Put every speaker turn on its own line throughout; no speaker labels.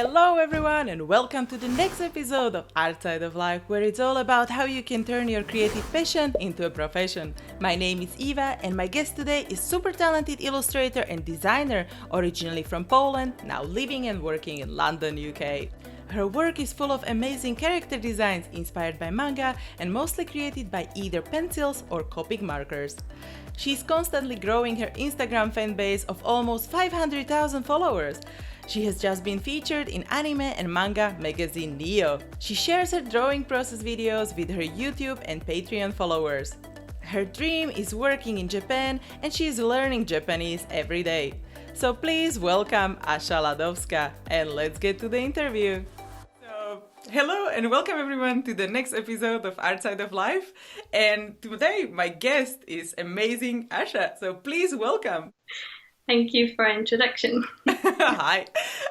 Hello everyone and welcome to the next episode of Outside of Life, where it's all about how you can turn your creative passion into a profession. My name is Eva and my guest today is super talented illustrator and designer, originally from Poland, now living and working in London, UK. Her work is full of amazing character designs inspired by manga and mostly created by either pencils or Copic markers. She's constantly growing her Instagram fan base of almost 500,000 followers. She has just been featured in anime and manga magazine Neo. She shares her drawing process videos with her YouTube and Patreon followers. Her dream is working in Japan and she is learning Japanese every day. So please welcome Asia Ladowska and let's get to the interview. Hello and welcome everyone to the next episode of Outside of Life. And today my guest is amazing Asia. So please welcome.
Thank you for introduction.
Hi.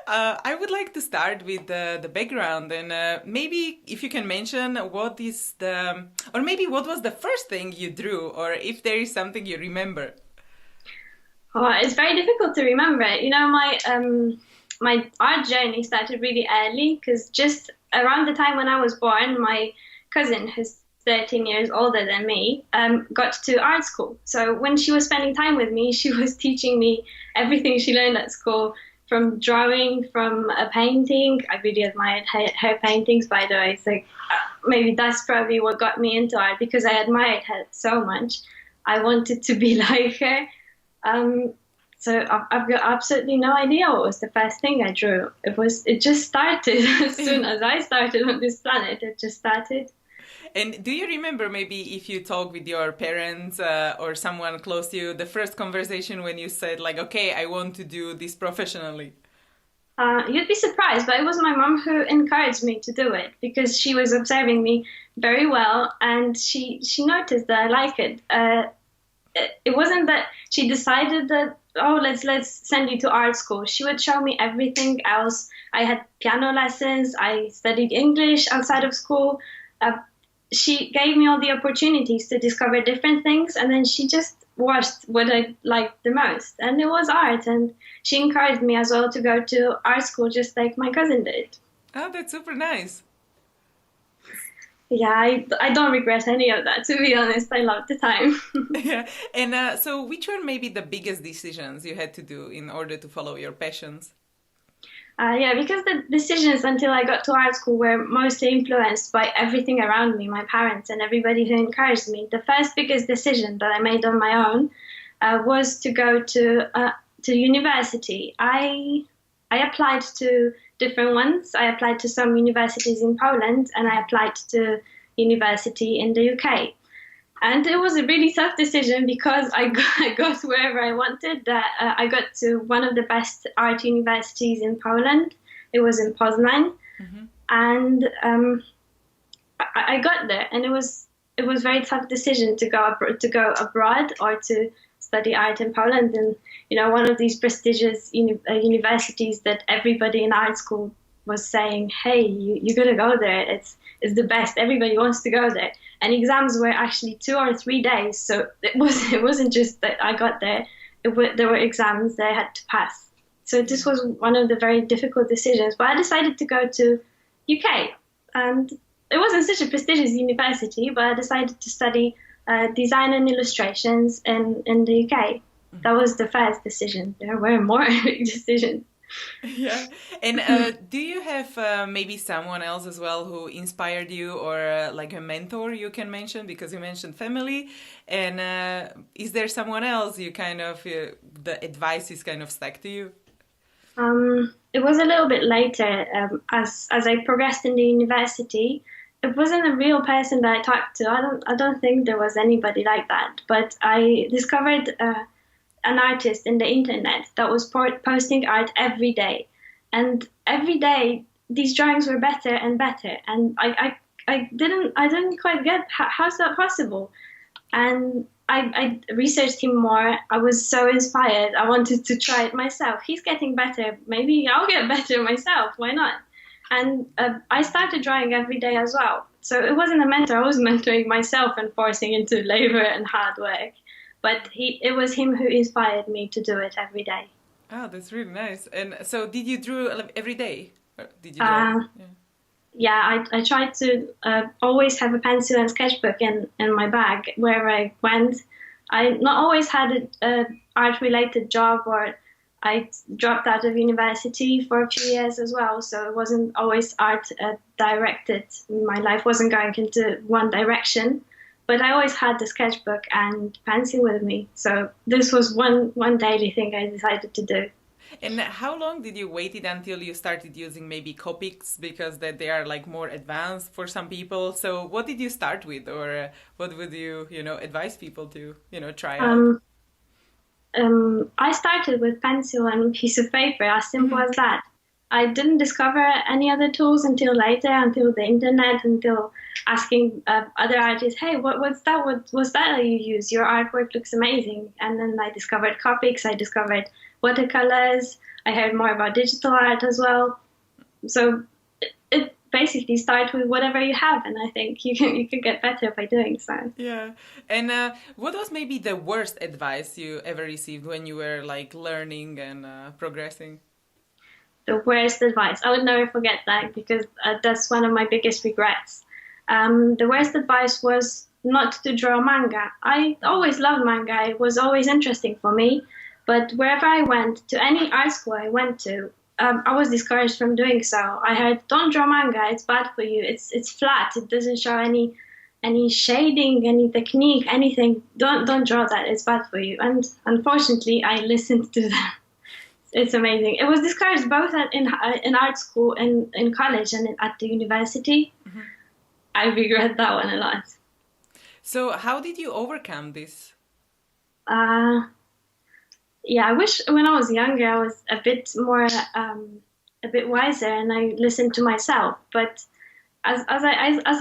I would like to start with the background and maybe if you can mention what was the first thing you drew, or if there is something you remember.
Oh, it's very difficult to remember. You know, my art journey started really early because just around the time when I was born, my cousin, who's 13 years older than me, got to art school. So when she was spending time with me, she was teaching me everything she learned at school, from drawing, from painting. I really admired her paintings, by the way. So maybe that's probably what got me into art, because I admired her so much. I wanted to be like her. So I've got absolutely no idea what was the first thing I drew. It just started as soon as I started on this planet. It just started.
And do you remember maybe if you talk with your parents or someone close to you, the first conversation when you said like, okay, I want to do this professionally?
You'd be surprised, but it was my mom who encouraged me to do it, because she was observing me very well and she noticed that I like it. It wasn't that she decided that, oh, let's send you to art school. She would show me everything else. I had piano lessons. I studied English outside of school. She gave me all the opportunities to discover different things, and then she just watched what I liked the most, and it was art. And she encouraged me as well to go to art school, just like my cousin did.
Oh, that's super nice.
Yeah, I don't regret any of that, to be honest. I loved the time.
Yeah. And so which were maybe the biggest decisions you had to do in order to follow your passions?
Yeah, because the decisions until I got to art school were mostly influenced by everything around me, my parents and everybody who encouraged me. The first biggest decision that I made on my own was to go to university. I applied to different ones. I applied to some universities in Poland and I applied to university in the UK. And it was a really tough decision because I got wherever I wanted. I got to one of the best art universities in Poland. It was in Poznań. Mm-hmm. And I got there, and it was a very tough decision to go abroad or to study art in Poland. And one of these prestigious universities that everybody in art school was saying, hey, you gotta go there. It's the best. Everybody wants to go there. And exams were actually 2 or 3 days, so it wasn't just that I got there. There were exams that I had to pass. So this was one of the very difficult decisions. But I decided to go to UK, and it wasn't such a prestigious university. But I decided to study design and illustrations in the UK. That was the first decision. There were more decisions.
Yeah. And do you have maybe someone else as well who inspired you, or like a mentor you can mention, because you mentioned family, and is there someone else you kind of the advice is kind of stuck to you?
It was a little bit later, as I progressed in the university. It wasn't a real person that I talked to. I don't think there was anybody like that, but I discovered an artist in the internet that was posting art every day, and every day these drawings were better and better, and I didn't quite get how's that possible. And I researched him more. I was so inspired. I wanted to try it myself. He's getting better. Maybe I'll get better myself. Why not? And I started drawing every day as well. So it wasn't a mentor. I was mentoring myself and forcing into labor and hard work. But it was him who inspired me to do it every day.
Oh, that's really nice. And so did you draw every day? Or did you draw? Yeah.
Yeah, I tried to always have a pencil and sketchbook in my bag wherever I went. I not always had a art-related job, or I dropped out of university for a few years as well, so it wasn't always art directed. My life wasn't going into one direction, but I always had the sketchbook and pencil with me. So this was one daily thing I decided to do.
And how long did you wait it until you started using maybe Copics, because that they are like more advanced for some people? So what did you start with, or what would you, advise people to, try out?
I started with pencil and a piece of paper, as simple
Mhm.
as that. I didn't discover any other tools until later, until the internet, until asking other artists, "Hey, what's that? What's that you use? Your artwork looks amazing." And then I discovered Copics. I discovered watercolors. I heard more about digital art as well. So it basically starts with whatever you have, and I think you can get better by doing so.
Yeah. And what was maybe the worst advice you ever received when you were like learning and progressing?
The worst advice. I would never forget that, because that's one of my biggest regrets. The worst advice was not to draw manga. I always loved manga. It was always interesting for me. But wherever I went, to any art school I went to, I was discouraged from doing so. I heard, "Don't draw manga. It's bad for you. It's flat. It doesn't show any shading, any technique, anything. Don't draw that. It's bad for you." And unfortunately, I listened to them. It's amazing. It was discouraged both in art school and in college and at the university.
Mhm.
I regret that one a lot.
So how did you overcome this?
Uh, yeah, I wish when I was younger I was a bit wiser and I listened to myself. But as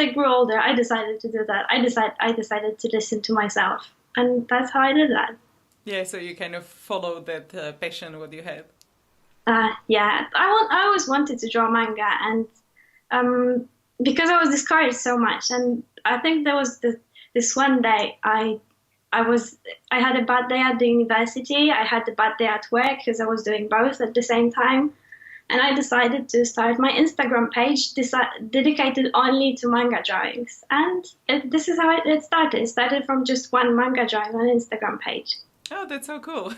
I grew older, I decided to do that. I decided to listen to myself, and that's how I did that.
Yeah, so you kind of followed that passion what you had.
Yeah, I always wanted to draw manga, and um, because I was discouraged so much, and I think there was this one day I had a bad day at the university. I had a bad day at work because I was doing both at the same time, and I decided to start my Instagram page dedicated only to manga drawings. And this is how it started. It started from just one manga drawing on Instagram page.
Oh, that's so cool.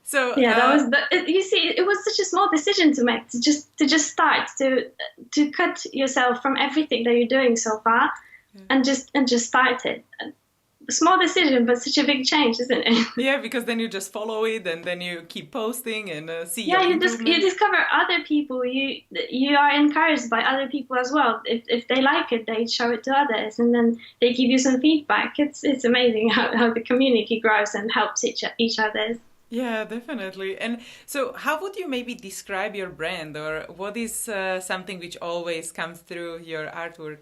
So,
Yeah, that was you see, it was such a small decision to make, to just start, to cut yourself from everything that you're doing so far, and just start it. A small decision, but such a big change, isn't it?
yeah, because then you just follow it and then you keep posting and see
Yeah,
your
you
improvements.
discover other people. You are encouraged by other people as well. If they like it, they show it to others, and then they give you some feedback. It's amazing how the community grows and helps each other.
Yeah, definitely. And so, how would you maybe describe your brand, or what is something which always comes through your artwork?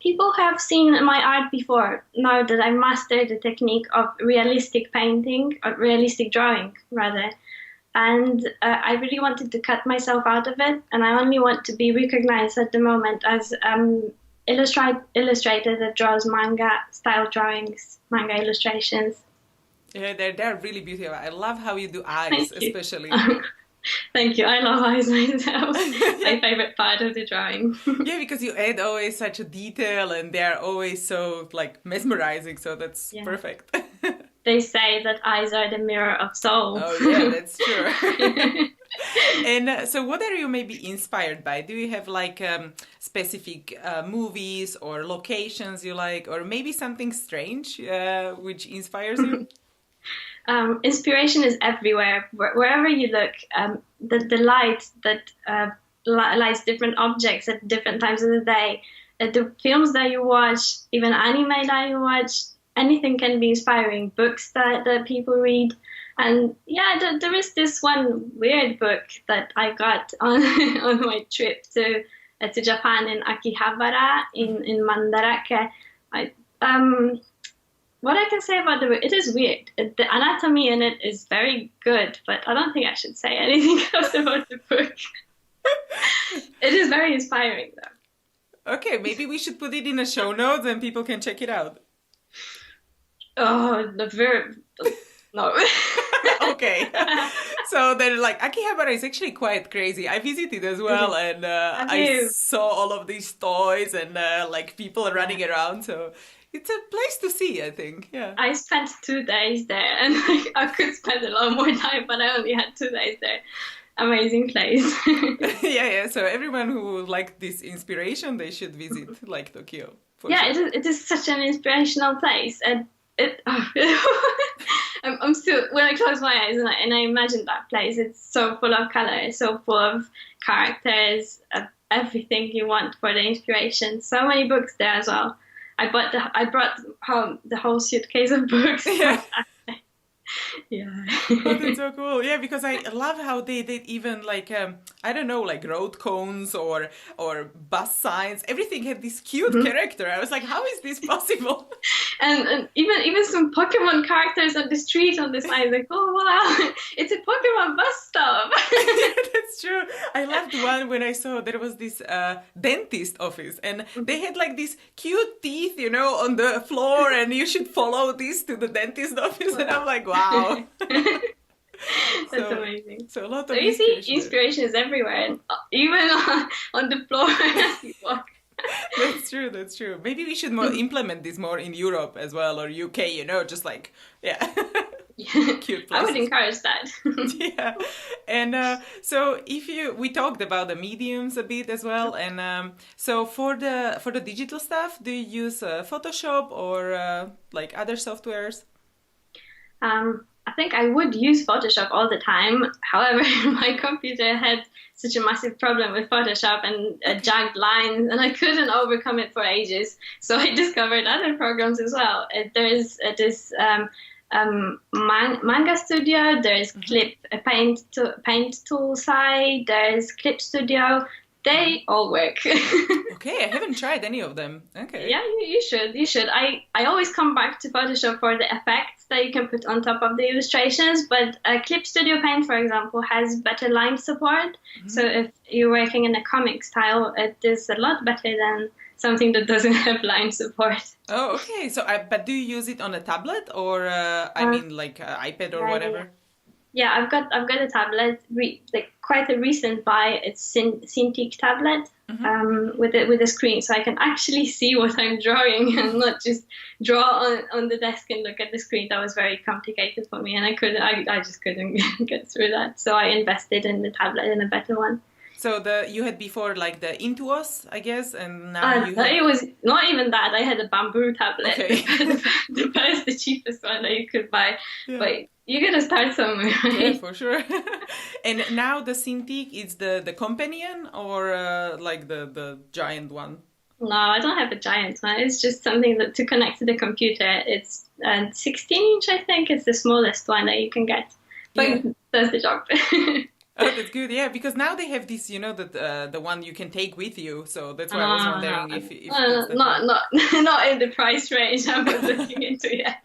People have seen my art before, now that I mastered the technique of realistic painting, or realistic drawing, rather. And I really wanted to cut myself out of it, and I only want to be recognized at the moment as illustrator that draws manga style drawings, manga illustrations.
Yeah, they're really beautiful. I love how you do eyes,
Thank you.
especially.
Thank you. I love eyes myself. My favorite part of the drawing.
Yeah, because you add always such a detail and they're always so like mesmerizing, so that's
Yeah.
perfect.
They say that eyes are the mirror of soul.
Oh yeah, that's true. And so what are you maybe inspired by? Do you have like specific movies or locations you like, or maybe something strange which inspires you?
Inspiration is everywhere. Wherever you look, the light that lights different objects at different times of the day, the films that you watch, even anime that you watch, anything can be inspiring. Books that people read. And yeah, there is this one weird book that I got on on my trip to Japan in Akihabara in Mandarake. I What I can say about the book, it is weird. The anatomy in it is very good, but I don't think I should say anything else about the book. It is very inspiring, though.
Okay, maybe we should put it in a show notes and people can check it out.
Oh, the verb. No.
Okay. So they're like, Akihabara is actually quite crazy. I visited as well, and
Have
I
you?
saw all of these toys and like people
Yeah.
running around. So it's a place to see, I think. Yeah.
I spent 2 days there, and like, I could spend a lot more time, but I only had 2 days there. Amazing place.
Yeah, yeah. So everyone who like this inspiration, they should visit like Tokyo for
Yeah,
sure.
it is such an inspirational place, and it. I'm still when I close my eyes and I imagine that place. It's so full of color, so full of characters, everything you want for the inspiration. So many books there as well. I brought home the whole suitcase of books.
Yeah.
Yeah.
Oh, that's so cool. Yeah, because I love how they did even like I don't know, like road cones or bus signs. Everything had this cute character. I was like, how is this possible?
And even some Pokemon characters on the street on the side, like, oh wow, it's a Pokemon bus stop.
Yeah, that's true. I loved one when I saw there was this dentist office and they had like these cute teeth, you know, on the floor, and you should follow this to the dentist office. And I'm like, wow.
That's amazing.
So a lot
So
of
you see,
inspiration there.
inspiration is everywhere, and even on the floor as you walk.
That's true. That's true. Maybe we should implement this more in Europe as well, or UK. You know, just like yeah, cute
I would
places.
encourage that.
Yeah, and so if you we talked about the mediums a bit as well, and so for the digital stuff, do you use Photoshop or like other softwares?
I think I would use Photoshop all the time. However, my computer had such a massive problem with Photoshop and jagged lines, and I couldn't overcome it for ages. So I discovered other programs as well. There's this Manga Studio, there's Clip Paint Tool site, there's Clip Studio. They all work.
Okay, I haven't tried any of them. Okay.
Yeah, you should. You should. I always come back to Photoshop for the effects that you can put on top of the illustrations, but Clip Studio Paint, for example, has better line support. So if you're working in a comic style, it is a lot better than something that doesn't have line support.
Oh, okay. So, but do you use it on a tablet or I mean, like iPad or
Yeah,
whatever?
Yeah, I've got a tablet, like quite a recent buy. It's Cintiq tablet with a screen, so I can actually see what I'm drawing and not just draw on the desk and look at the screen. That was very complicated for me, and I just couldn't get through that. So I invested in the tablet in a better one.
So you had before like the Intuos, I guess, and now you have...
It was not even that. I had a bamboo tablet.
Okay.
the cheapest one that you could buy,
Yeah.
but you gotta start somewhere, right?
Yeah, for sure. And now the Cintiq is the companion or like the giant one?
No, I don't have a giant one. It's just something that to connect to the computer. It's 16-inch, I think. It's the smallest one that you can get, but
Yeah.
it does the job.
Oh, that's good. Yeah, because now they have this, you know, that the one you can take with you. So that's why I was wondering if that's the
not in the price range I was looking into yet.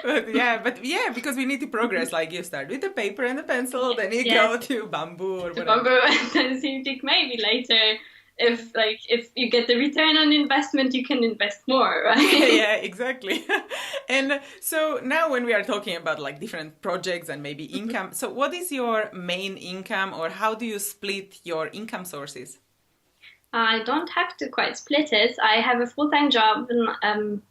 but because we need to progress. Like you start with the paper and the pencil, then you go to bamboo or whatever.
Bamboo and then Cintiq maybe later. If you get the return on investment, you can invest more, right?
Yeah, exactly. And so now when we are talking about like different projects and maybe income, so what is your main income or how do you split your income sources?
I don't have to quite split it. I have a full-time job,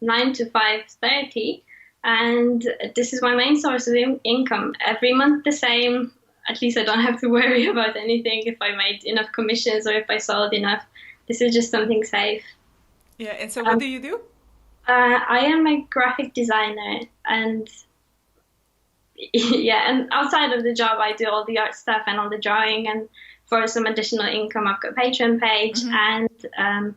9 to 5:30, and this is my main source of income. Every month the same. At least I don't have to worry about anything if I made enough commissions or if I sold enough. This is just something safe.
Yeah, and so what do you do?
I am a graphic designer, and yeah, and outside of the job, I do all the art stuff and all the drawing. And for some additional income, I've got a Patreon page and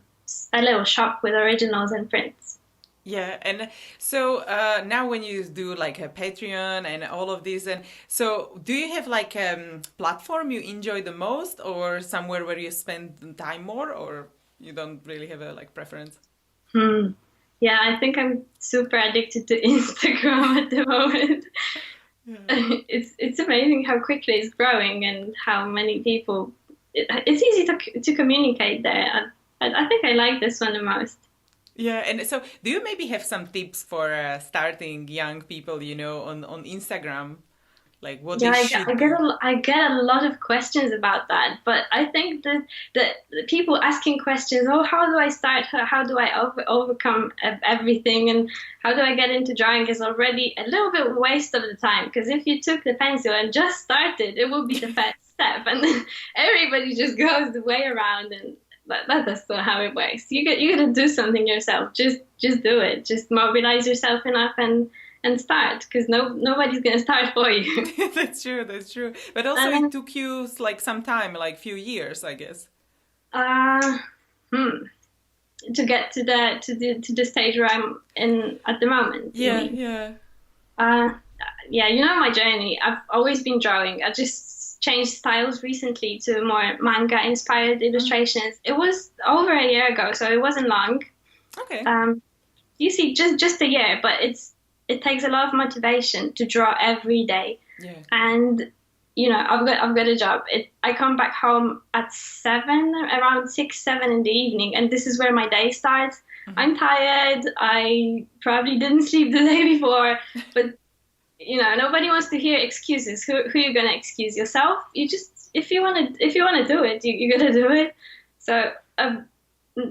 a little shop with originals and prints.
Yeah, and so now when you do like a Patreon and all of this, and so do you have like a platform you enjoy the most, or somewhere where you spend time more, or you don't really have a like preference?
Yeah, I think I'm super addicted to Instagram at the moment. Yeah. It's amazing how quickly it's growing and how many people. It's easy to communicate there. I think I like this one the most.
Yeah, and so do you maybe have some tips for starting young people, on Instagram, like what
Yeah,
they should do?
I get a lot of questions about that, but I think that the people asking questions, oh, how do I start? How do I overcome everything, and how do I get into drawing is already a little bit waste of the time. Because if you took the pencil and just started, it will be the first step, and then everybody just goes the way around, and that's not how it works. You gotta do something yourself. Just do it. Just mobilize yourself enough and start, because nobody's gonna start for you.
That's true, that's true. But also it
Um,
took you like some time, like few years, I guess.
uh, hmm. To get to the stage where I'm in at the moment, you
Yeah,
mean?
yeah.
Uh, yeah, my journey. I've always been drawing. I just changed styles recently to more manga inspired
Mm,
illustrations. It was over a year ago, so it wasn't long.
okay.
Um, you see, just a year, but it takes a lot of motivation to draw every day.
Yeah.
And I've got a job. I come back home at 7, around 6, 7 in the evening, and this is where my day starts.
Hmm.
I'm tired. I probably didn't sleep the day before, but nobody wants to hear excuses. Who you gonna excuse yourself? You just if you wanna do it, you gotta do it. So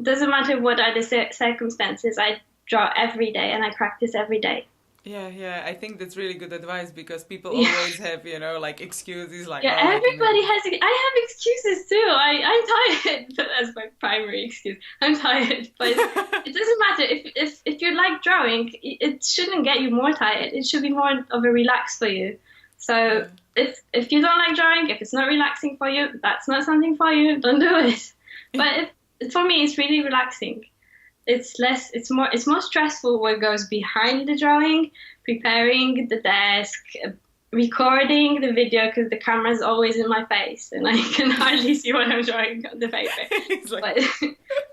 doesn't matter what are the circumstances. I draw every day and I practice every day.
Yeah, yeah. I think that's really good advice because people
Yeah.
always have, like excuses like,
Yeah,
oh, I cannot
everybody
do.
has. I have excuses too. I'm tired. That's my primary excuse. I'm tired, but it doesn't matter if you like drawing. It shouldn't get you more tired. It should be more of a relax for you. So
Yeah.
if you don't like drawing, if it's not relaxing for you, that's not something for you. Don't do it. But for me, it's really relaxing. It's more stressful what goes behind the drawing, preparing the desk, recording the video because the camera's always in my face and I can hardly see what I'm drawing on the paper.
It's like,
But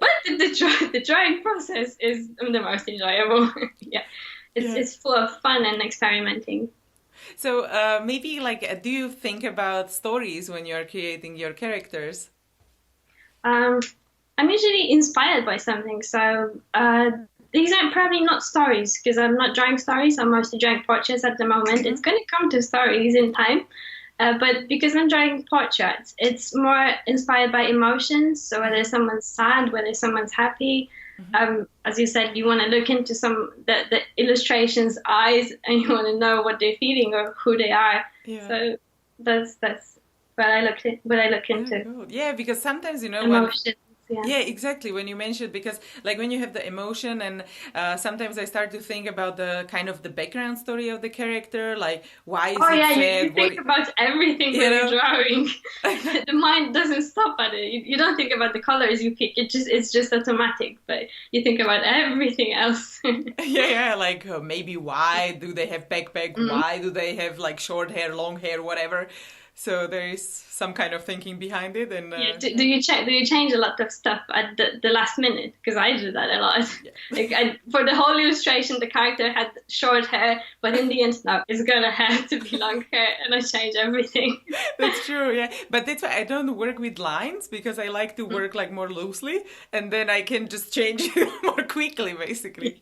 but the drawing process is the most enjoyable. Yeah,
yeah.
it's full of fun and experimenting.
So maybe like, do you think about stories when you're creating your characters?
Um, I'm usually inspired by something, so these are probably not stories because I'm not drawing stories. I'm mostly drawing portraits at the moment. It's
Hmm.
going to come to stories in time, but because I'm drawing portraits, it's more inspired by emotions. So whether
Hmm.
someone's sad, whether someone's happy.
Hmm.
As you said, you want to look into the illustration's eyes, and you want to know what they're feeling or who they are.
Yeah.
So that's what I look
Oh,
into.
cool. Yeah, because sometimes, when
Emotions, yeah.
yeah, exactly. When you mentioned, because like when you have the emotion, and sometimes I start to think about the kind of the background story of the character, like why is
Oh
it
yeah, you
sad?
think about everything
You
when you're
know?
drawing. The mind doesn't stop at it. You don't think about the colors you pick. It's just automatic, but you think about everything else.
Yeah, yeah. Like maybe why do they have backpack?
Mm.
Why do they have like short hair, long hair, whatever? So there is some kind of thinking behind it, and
Yeah.
yeah,
Do you change a lot of stuff at the last minute? Because I do that a lot.
yeah.
Like for the whole illustration, the character had short hair, but in the end, no, it's gonna have to be long hair, and I change everything.
That's true, yeah. But that's why I don't work with lines because I like to
Mm.
work like more loosely, and then I can just change it more quickly, basically.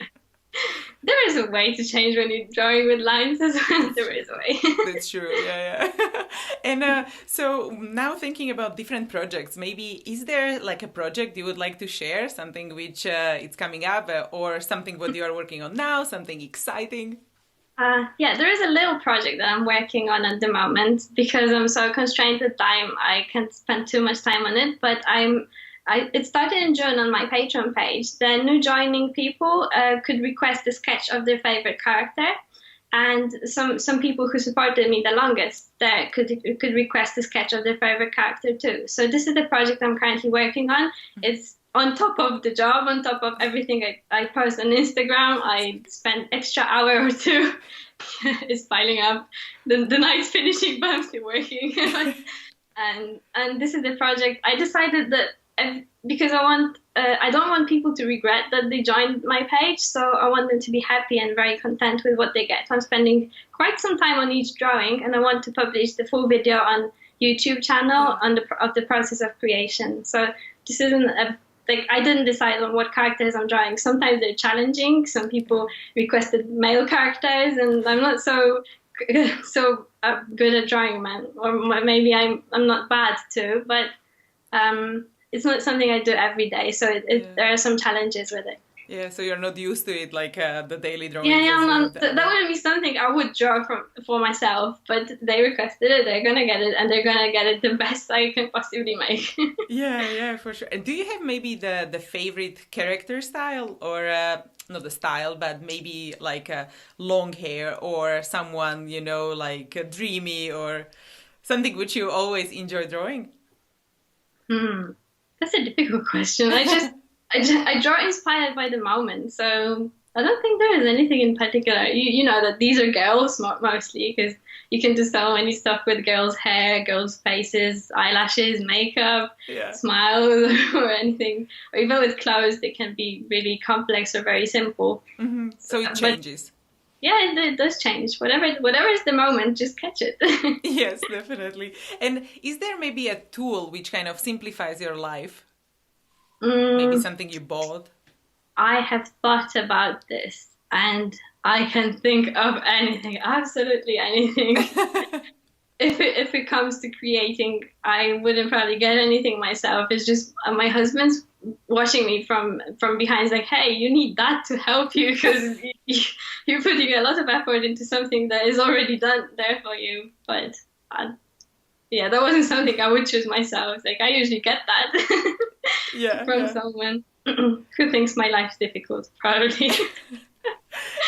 There is a way to change when you're drawing with lines as well.
That's
There
true.
is a way.
That's true, yeah, yeah. And so now thinking about different projects, maybe is there like a project you would like to share, something which it's coming up, or something what you are working on now, something exciting?
Yeah, there is a little project that I'm working on at the moment because I'm so constrained with time. I can't spend too much time on it, but it started in June on my Patreon page. The new joining people could request a sketch of their favorite character, and some people who supported me the longest there could request a sketch of their favorite character too. So this is the project I'm currently working on. It's on top of the job, on top of everything I post on Instagram. I spend extra hour or two. It's piling up. The night's finishing, but I'm still working. And this is the project. I decided that because I don't want people to regret that they joined my page, so I want them to be happy and very content with what they get. I'm spending quite some time on each drawing, and I want to publish the full video on YouTube channel
Yeah.
of the process of creation. So this isn't like I didn't decide on what characters I'm drawing. Sometimes they're challenging. Some people requested male characters, and I'm not so good at drawing men, or maybe I'm not bad too, but it's not something I do every day. So there are some challenges with it.
Yeah, so you're not used to it, like the daily
Yeah,
drawings
yeah,
as
that wouldn't be something I would draw for myself, but they requested it, they're gonna get it, and they're gonna get it the best I can possibly make.
Yeah, yeah, for sure. And do you have maybe the favorite character style, or not the style, but maybe like long hair, or someone, like dreamy, or something which you always enjoy drawing?
That's a difficult question. I draw inspired by the moment, so I don't think there is anything in particular. You know that these are girls mostly, because you can do so many stuff with girls' hair, girls' faces, eyelashes, makeup,
Yeah.
smiles, or anything. Or even with clothes, they can be really complex or very simple.
So it
But
changes.
yeah, it does change. Whatever is the moment, just catch it.
Yes, definitely. And is there maybe a tool which kind of simplifies your life? Maybe
Mm,
something you bought?
I have thought about this, and I can think of anything, absolutely anything. If it comes to creating, I wouldn't probably get anything myself. It's just my husband's watching me from behind. He's like, "Hey, you need that to help you because you're putting a lot of effort into something that is already done there for you." But yeah, that wasn't something I would choose myself. Like I usually get that
Yeah,
from
yeah.
someone who thinks my life's difficult, probably.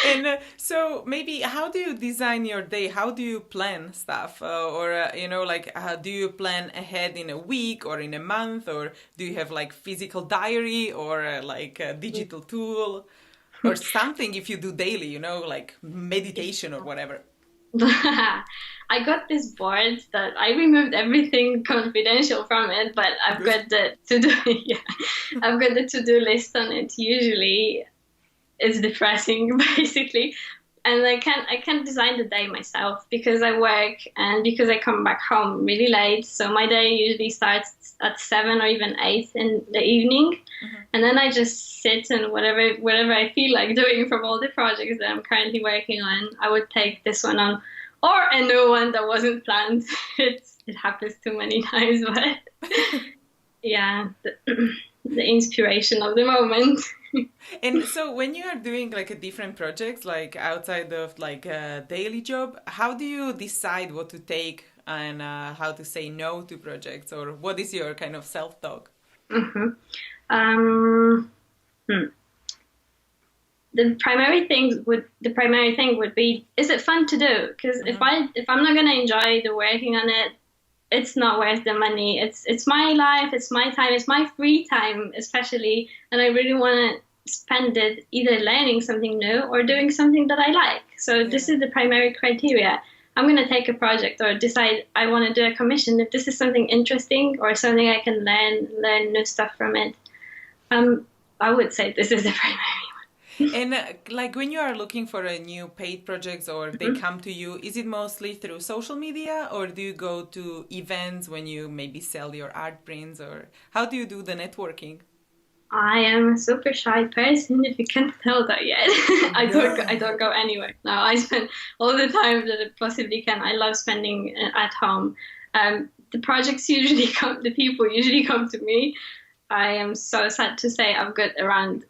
And so maybe how do you design your day? How do you plan stuff? Or, like, do you plan ahead in a week or in a month? Or do you have like physical diary or like a digital tool or something if you do daily, like meditation or whatever?
I got this board that I removed everything confidential from it, but I've
Good.
got the to do yeah, I've got the to do list on it. Usually, it's depressing basically, and I can't design the day myself because I work and because I come back home really late. So my day usually starts at 7 or even 8 in the evening, and then I just sit and whatever I feel like doing from all the projects that I'm currently working on. I would take this one on, or a new one that wasn't planned. It happens too many times, but yeah, the inspiration of the moment.
And so when you are doing like a different projects, like outside of like a daily job, how do you decide what to take and how to say no to projects, or what is your kind of self-talk?
hmm Um, hmm. The primary thing would be, is it fun to do? Because if I'm not gonna enjoy the working on it, it's not worth the money. It's my life, it's my time, it's my free time especially, and I really want to spend it either learning something new or doing something that I like. So this
Yeah.
is the primary criteria. I'm gonna take a project or decide I want to do a commission if this is something interesting or something I can learn new stuff from it. I would say this is the primary
And like when you are looking for a new paid projects or they
one.
come to you, is it mostly through social media or do you go to events when you maybe sell your art prints, or how do you do the networking?
I am a super shy person, if you can't tell that yet. I don't go anywhere. No, I spend all the time that I possibly can. I love spending at home. The projects usually come, the people usually come to me. I am so sad to say I've got around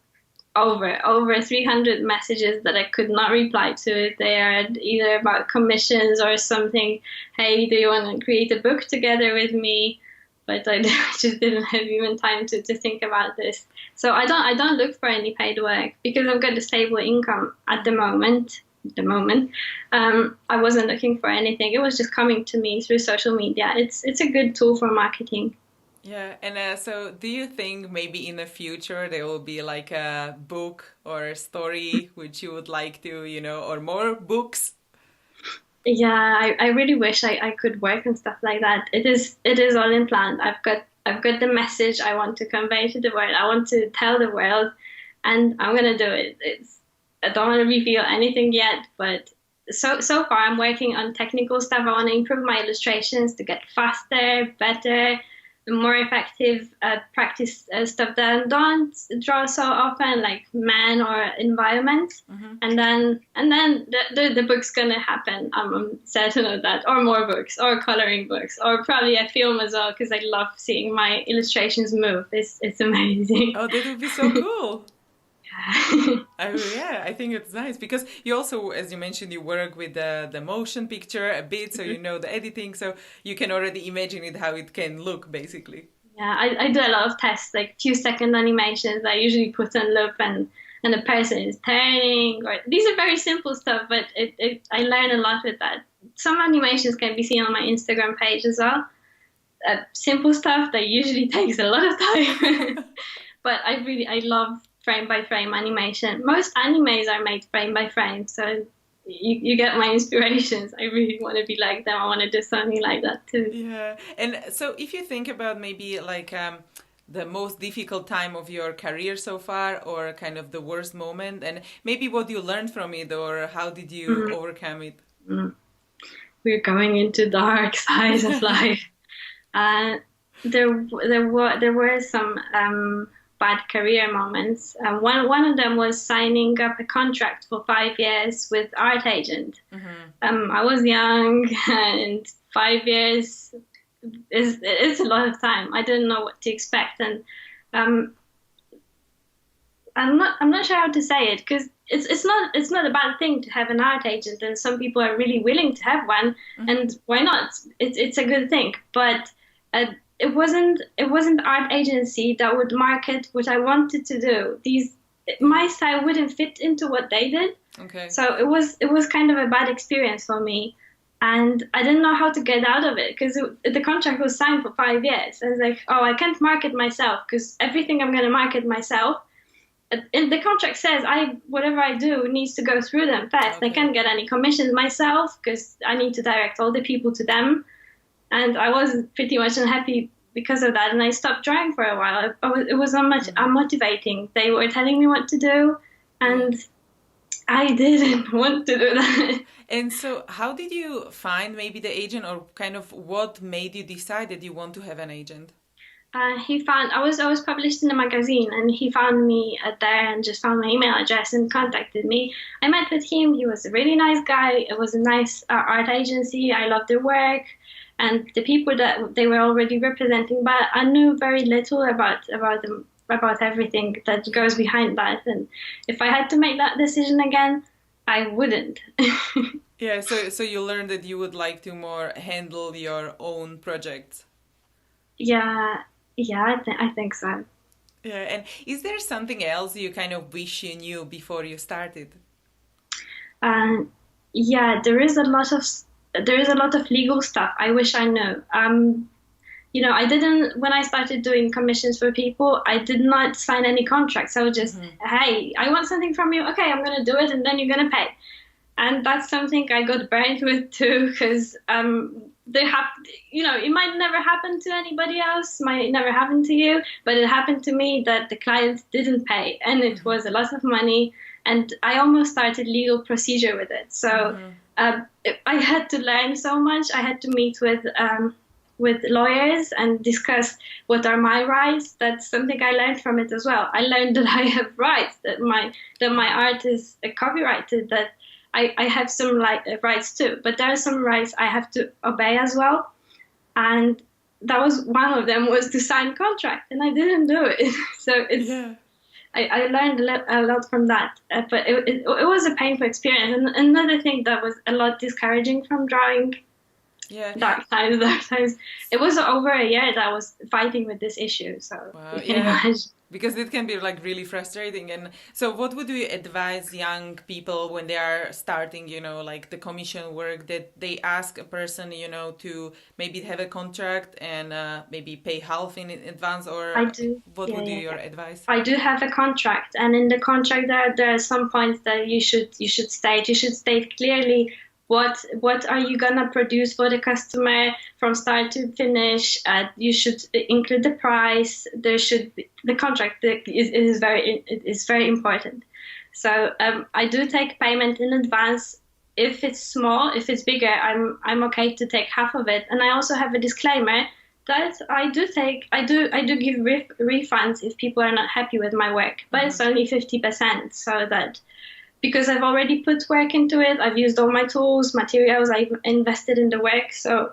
over 300 messages that I could not reply to. They are either about commissions or something. Hey, do you want to create a book together with me? But I just didn't have even time to think about this. So I don't look for any paid work because I've got a stable income at the moment. I wasn't looking for anything. It was just coming to me through social media. It's a good tool for marketing.
Yeah, and so do you think maybe in the future there will be like a book or a story which you would like to, or more books?
Yeah, I really wish I could work on stuff like that. It is all in plan. I've got the message I want to convey to the world. I want to tell the world, and I'm gonna do it. I don't want to reveal anything yet, but so far I'm working on technical stuff. I want to improve my illustrations to get faster, better. more effective practice stuff that I don't draw so often, like man or environment, and then the book's gonna happen. I'm certain of that, or more books, or coloring books, or probably a film as well, because I love seeing my illustrations move. It's amazing.
Oh, that would be so cool. Yeah, I think it's nice because you also, as you mentioned, you work with the motion picture a bit, so you know the editing, so you can already imagine it how it can look, basically.
Yeah, I do a lot of tests, like 2 second animations. I usually put on loop and the person is turning, or these are very simple stuff, but I learn a lot with that. Some animations can be seen on my Instagram page as well. Simple stuff that usually takes a lot of time. But I love frame by frame animation. Most animes are made frame by frame, so you get my inspirations. I really want to be like them. I want to do something like that too.
Yeah. And so if you think about maybe like the most difficult time of your career so far, or kind of the worst moment, and maybe what you learned from it, or how did you overcome it?
We're going into dark sides of life. Uh, there were some bad career moments. One of them was signing up a contract for 5 years with art agent. I was young, and 5 years is a lot of time. I didn't know what to expect, and I'm not sure how to say it, because it's not a bad thing to have an art agent, and some people are really willing to have one, and why not? It's a good thing, but it wasn't art agency that would market what I wanted to do. My style wouldn't fit into what they did.
Okay.
So it was kind of a bad experience for me, and I didn't know how to get out of it, because the contract was signed for 5 years. I was like, oh, I can't market myself, because everything I'm going to market myself. And the contract says whatever I do needs to go through them first.
Okay.
I can't get any commissions myself, because I need to direct all the people to them. And I was pretty much unhappy because of that, and I stopped drawing for a while. It was not much unmotivating. They were telling me what to do, and I didn't want to do that.
And so how did you find maybe the agent, or kind of what made you decide that you want to have an agent?
I was published in a magazine, and he found me there and just found my email address and contacted me. I met with him. He was a really nice guy. It was a nice art agency. I loved their work, and the people that they were already representing, but I knew very little about everything that goes behind that. And if I had to make that decision again, I wouldn't.
Yeah, so you learned that you would like to more handle your own projects.
Yeah, I think so.
Yeah, and is there something else you kind of wish you knew before you started?
Yeah, there is a lot of legal stuff I wish I knew. I didn't, when I started doing commissions for people, I did not sign any contracts. I was just, hey, I want something from you. Okay, I'm going to do it, and then you're going to pay. And that's something I got burnt with too, because it might never happen to anybody else, might never happen to you, but it happened to me that the client didn't pay, and it was a lot of money, and I almost started legal procedure with it. So I had to learn so much. I had to meet with lawyers and discuss what are my rights. That's something I learned from it as well. I learned that I have rights, that my art is copyrighted, that I have some rights too, but there are some rights I have to obey as well. And that was one of them, was to sign contract, and I didn't do it. So I learned a lot from that, but it was a painful experience. And another thing that was a lot discouraging from drawing, dark times. It was over a year that I was fighting with this issue. So you can imagine.
Because it can be like really frustrating. And so what would you advise young people when they are starting, like the commission work, that they ask a person, to maybe have a contract and maybe pay half in advance, or what would be your advice?
I do have a contract, and in the contract there are some points that you should state clearly what are you gonna produce for the customer from start to finish. You should include the price. The contract is very important. So I do take payment in advance. If it's small, if it's bigger, I'm okay to take half of it. And I also have a disclaimer That I do give refunds if people are not happy with my work, but it's only 50%. So that because I've already put work into it, I've used all my tools, materials, I've invested in the work. So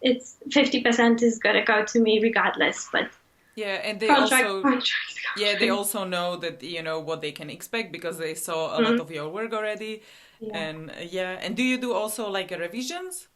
it's 50% is gonna go to me regardless. But
Yeah, and they
contract,
also
contract,
yeah, they
contract.
also know that what they can expect because they saw a lot
Mhm.
of your work already.
Yeah.
And yeah, and do you do also like revisions?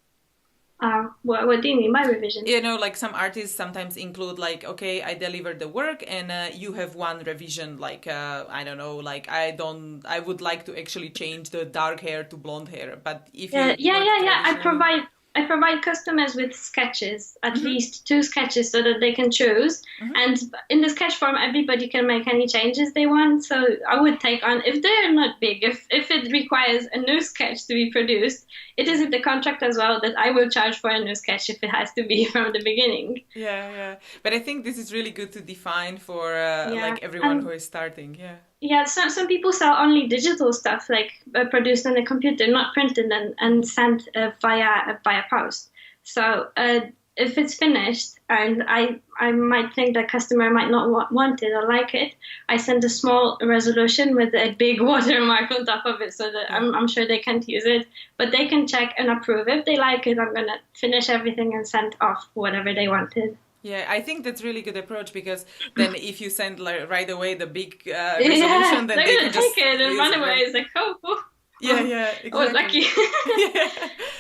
What do you mean by revisions?
Like some artists sometimes include like, okay, I delivered the work and you have one revision, like I don't know, like I would like to actually change the dark hair to blonde hair, but if
Yeah,
you
yeah,
work
yeah, yeah.
traditionally.
I provide customers with sketches, at
Mm-hmm,
least two sketches, so that they can choose.
mm-hmm.
And in the sketch form, everybody can make any changes they want. So I would take on if they're not big, if it requires a new sketch to be produced, it is in the contract as well that I will charge for a new sketch if it has to be from the beginning.
Yeah, yeah, but I think this is really good to define for
Yeah,
like everyone who
and
is starting. Yeah.
yeah, some people sell only digital stuff, like produced on the computer, not printed and sent via post. So if it's finished, and I might think the customer might not want it or like it, I send a small resolution with a big watermark on top of it, so that
Yeah.
I'm sure they can't use it, but they can check and approve. If they like it, I'm gonna finish everything and send off whatever they wanted.
Yeah, I think that's really good approach because then if you send like right away the big
Yeah,
resolution, then
they're
they
gonna
can
take
just
it and
use
run
it,
away.
right?
It's like, oh,
Yeah,
oh,
yeah,
oh,
exactly.
lucky.
Yeah.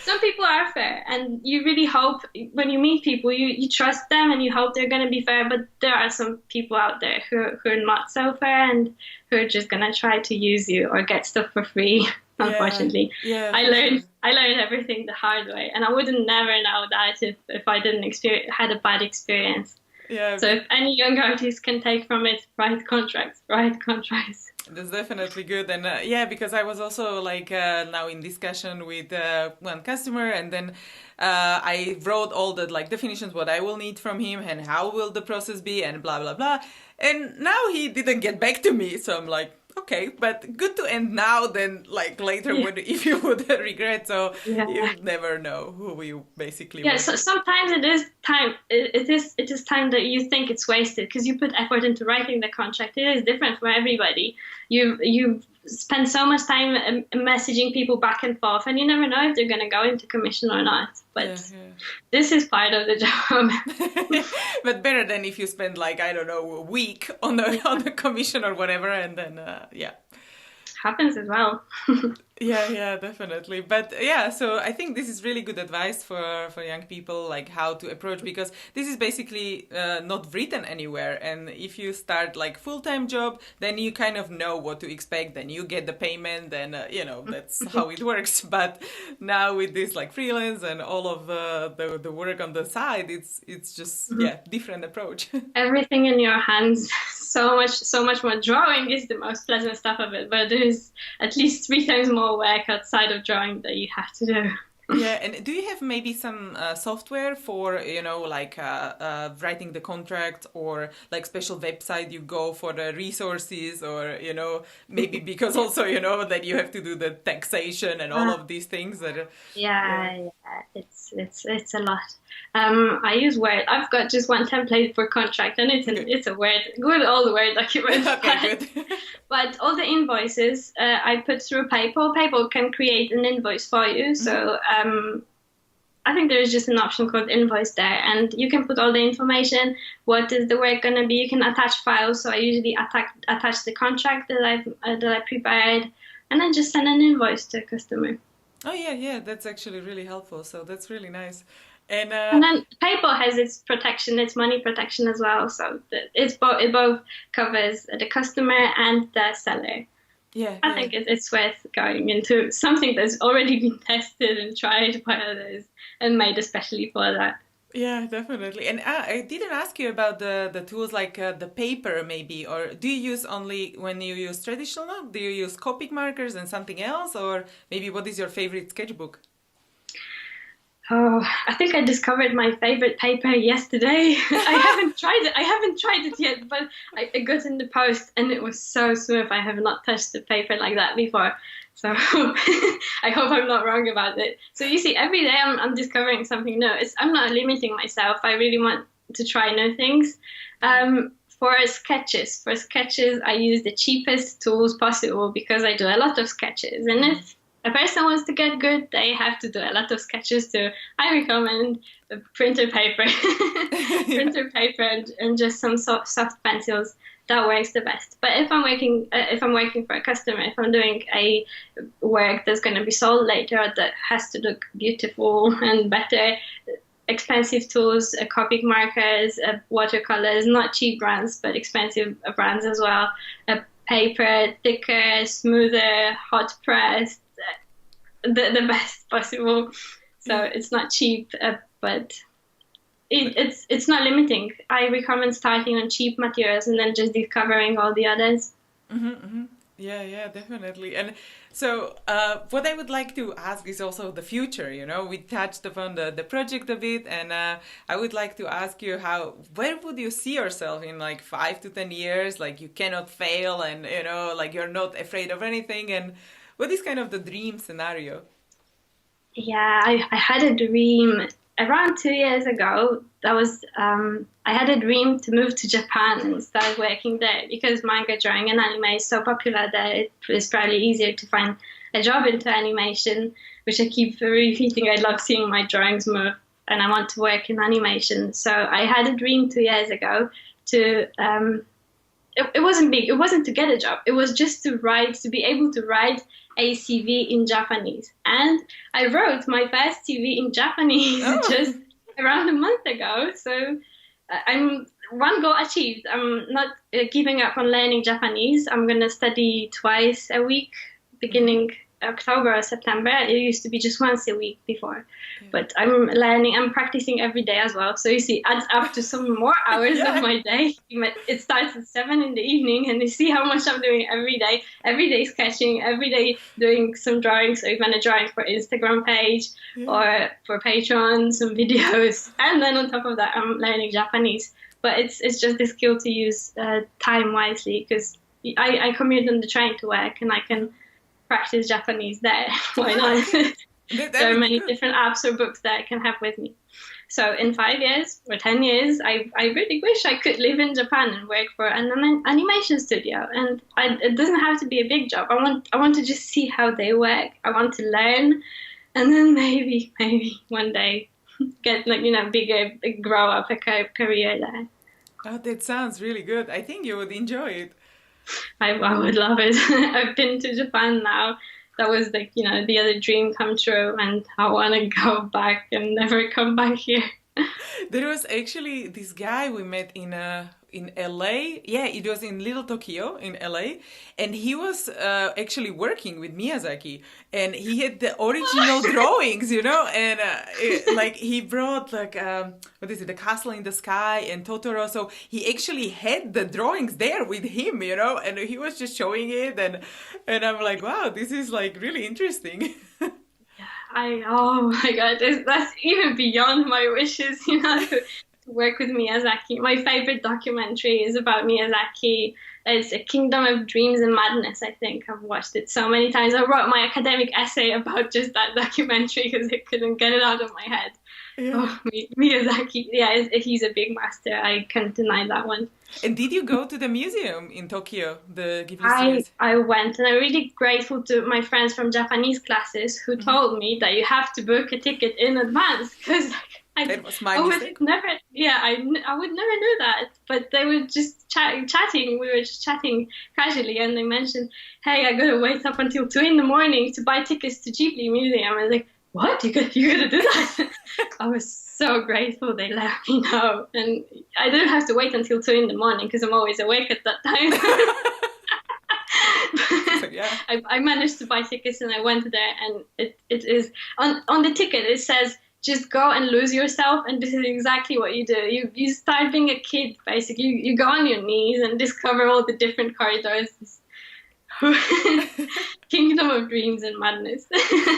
Some people are fair, and you really hope when you meet people, you trust them and you hope they're gonna be fair. But there are some people out there who are not so fair and who are just gonna try to use you or get stuff for free.
Yeah,
Unfortunately,
yeah,
I
for
learned
sure.
I learned everything the hard way, and I wouldn't never know that if I didn't experience had a bad experience.
Yeah,
So if any young artist can take from it, write contracts, write contracts.
that's definitely good. And yeah, because I was also like now in discussion with one customer, and then I wrote all the like definitions, what I will need from him, and how will the process be, and blah blah blah. And now he didn't get back to me, so I'm like, okay, but good to end now than like later
Yeah,
when if you would regret. So
yeah.
you never know who you basically
Yeah,
work
so
with.
sometimes it is time. It is time that you think it's wasted because you put effort into writing the contract. It is different for everybody. You spend so much time messaging people back and forth, and you never know if they're going to go into commission or not.
Yeah,
But
yeah.
this is part of the job.
But better than if you spend like I don't know a week on the on the commission or whatever, and then yeah.
Happens as well.
Yeah, yeah, definitely. But yeah, so I think this is really good advice for young people, like how to approach, because this is basically not written anywhere. And if you start like full-time job, then you kind of know what to expect. Then you get the payment, and that's how it works. But now with this like freelance and all of the work on the side, it's just yeah different approach.
Everything in your hands. So much more. Drawing is the most pleasant stuff of it, but there is at least three times more work outside of drawing that you have to do.
Yeah, and do you have maybe some software for, like writing the contract, or like special website you go for the resources, or, maybe because also, that you have to do the taxation and all
Uh,
of these things that, yeah.
yeah, it's a lot. I use Word. I've got just one template for contract, and
Okay.
it's a Word, good old Word document.
Okay,
But,
good.
but all the invoices I put through PayPal. PayPal can create an invoice for you, so I think there is just an option called invoice there, and you can put all the information. What is the work gonna be? You can attach files. So I usually attach the contract that I prepared, and then just send an invoice to a customer.
Oh, yeah, yeah, that's actually really helpful. So that's really nice. And
And then PayPal has its protection, its money protection as well. So it both covers the customer and the seller.
yeah,
I
yeah.
think it's worth going into something that's already been tested and tried by others and made especially for that.
Yeah, definitely. And I didn't ask you about the tools like the paper maybe, or do you use only when you use traditional? Do you use Copic markers and something else, or maybe what is your favorite sketchbook?
Oh, I think I discovered my favorite paper yesterday. I haven't tried it. I haven't tried it yet, but I got in the post and it was so smooth. I have not touched a paper like that before. So I hope I'm not wrong about it. So you see, every day I'm discovering something new. I'm not limiting myself. I really want to try new things. For sketches, I use the cheapest tools possible because I do a lot of sketches. And if a person wants to get good, they have to do a lot of sketches too. I recommend printer paper, printer paper, and just some soft pencils. That works the best. But if I'm working for a customer, if I'm doing a work that's going to be sold later that has to look beautiful and better, expensive tools, Copic markers, watercolors, not cheap brands, but expensive brands as well. Paper, thicker, smoother, hot pressed, the best possible. So it's not cheap, but it's not limiting. I recommend starting on cheap materials and then just discovering all the others.
Yeah, definitely. And so what I would like to ask is also the future. We touched upon the project a bit, and I would like to ask you where would you see yourself in like 5 to 10 years? Like you cannot fail, and like you're not afraid of anything. And what is kind of the dream scenario?
Yeah, I had a dream around 2 years ago. I had a dream to move to Japan and start working there because manga drawing and anime is so popular there. It's probably easier to find a job into animation, which I keep repeating. I love seeing my drawings move and I want to work in animation. So I had a dream 2 years ago to it wasn't big. It wasn't to get a job. It was just to be able to write a CV in Japanese. And I wrote my first CV in Japanese just around a month ago. So I'm one goal achieved. I'm not giving up on learning Japanese. I'm going to study twice a week, beginning October or September. It used to be just once a week before. But I'm practicing every day as well. So you see, adds up to some more hours of my day. It starts at 7 in the evening and you see how much I'm doing every day sketching, every day doing some drawings, or even a drawing for Instagram page or for Patreon, some videos. And then on top of that, I'm learning Japanese. But it's just a skill to use time wisely because I commute on the train to work and I can practice Japanese there. Why not? There are many different apps or books that I can have with me. So in 5 years or 10 years, I really wish I could live in Japan and work for an animation studio. And it doesn't have to be a big job. I want to just see how they work. I want to learn, and then maybe one day get bigger, grow up a career there.
Oh, that sounds really good. I think you would enjoy it.
I would love it. I've been to Japan now. That was the other dream come true, and I want to go back and never come back here.
There was actually this guy we met in LA. Yeah, it was in Little Tokyo in LA, and he was actually working with Miyazaki, and he had the original drawings, and he brought what is it, The Castle in the Sky and Totoro. So he actually had the drawings there with him, and he was just showing it, and I'm like, wow, this is like really interesting.
Oh my God, that's even beyond my wishes, to work with Miyazaki. My favorite documentary is about Miyazaki. It's A Kingdom of Dreams and Madness, I think. I've watched it so many times. I wrote my academic essay about just that documentary because I couldn't get it out of my head. Yeah. Oh, Miyazaki, he's a big master. I can't deny that one.
And did you go to the museum in Tokyo, the Ghibli series?
I went, and I'm really grateful to my friends from Japanese classes who told me that you have to book a ticket in advance because
that was my mistake.
I would never know that. But they were just chatting. We were just chatting casually, and they mentioned, "Hey, I gotta wait up until 2 a.m. to buy tickets to Ghibli Museum." I was like, "What? You gotta do that?" I was so grateful they let me know, and I didn't have to wait until 2 a.m. because I'm always awake at that time. I managed to buy tickets, and I went there, and it is on the ticket. It says, just go and lose yourself, and this is exactly what you do. You start being a kid, basically. You go on your knees and discover all the different corridors. Kingdom of Dreams and Madness.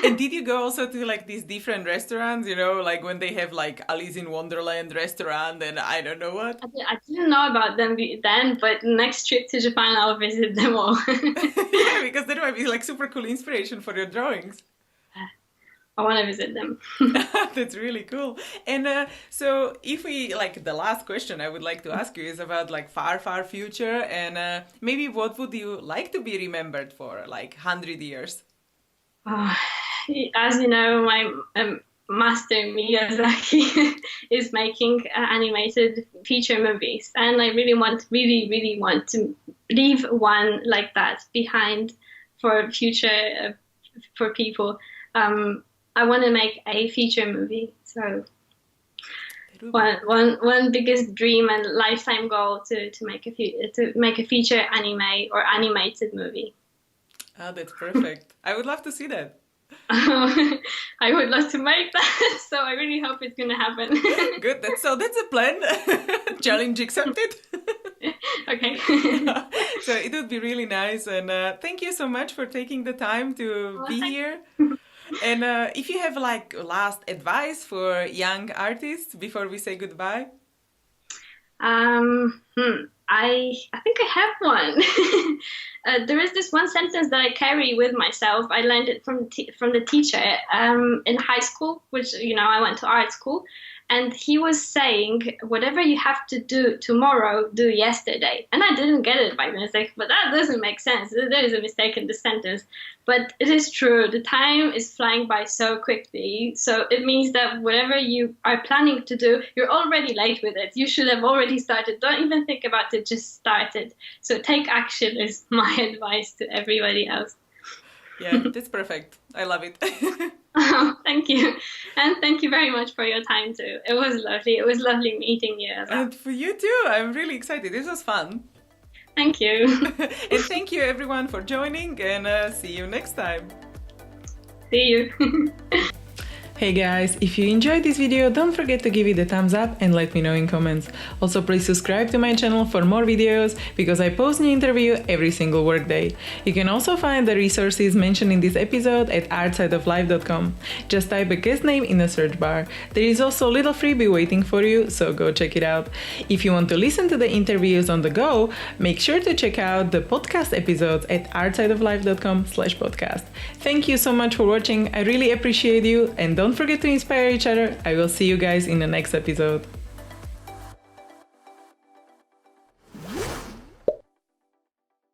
And did you go also to like these different restaurants, you know, like when they have like Alice in Wonderland restaurant and I don't know what?
I didn't know about them then, but next trip to Japan, I'll visit them all.
Yeah, because that might be like super cool inspiration for your drawings.
I want to visit them.
That's really cool. And so if we, like the last question I would like to ask you is about like far future and maybe what would you like to be remembered for, like 100 years?
As you know, my master Miyazaki is making animated feature movies, and I really want to leave one like that behind for future for people. I want to make a feature movie, so one biggest dream and lifetime goal to make a feature anime or animated movie.
Oh, that's perfect. I would love to see that.
I would love to make that, so I really hope it's gonna happen.
Good. That's a plan. Challenge accepted.
Okay.
So it would be really nice, and thank you so much for taking the time to be here. And if you have like last advice for young artists before we say goodbye.
I think I have one. There is this one sentence that I carry with myself. I learned it from the teacher in high school, which, you know, I went to art school. And he was saying, whatever you have to do tomorrow, do yesterday. And I didn't get it by mistake, but that doesn't make sense. There is a mistake in the sentence. But it is true. The time is flying by so quickly. So it means that whatever you are planning to do, you're already late with it. You should have already started. Don't even think about it, just start it. So take action is my advice to everybody else.
Yeah, that's perfect. I love it.
Oh, thank you. And thank you very much for your time too. It was lovely. It was lovely meeting you as well.
And for you too. I'm really excited. This was fun.
Thank you.
And thank you everyone for joining, and see you next time.
See you.
Hey guys, if you enjoyed this video, don't forget to give it a thumbs up and let me know in comments. Also, please subscribe to my channel for more videos because I post new interview every single workday. You can also find the resources mentioned in this episode at artsideoflife.com. Just type a guest name in the search bar. There is also a little freebie waiting for you, so go check it out. If you want to listen to the interviews on the go, make sure to check out the podcast episodes at artsideoflife.com/podcast. Thank you so much for watching. I really appreciate you, and don't forget to inspire each other. I will see you guys in the next episode.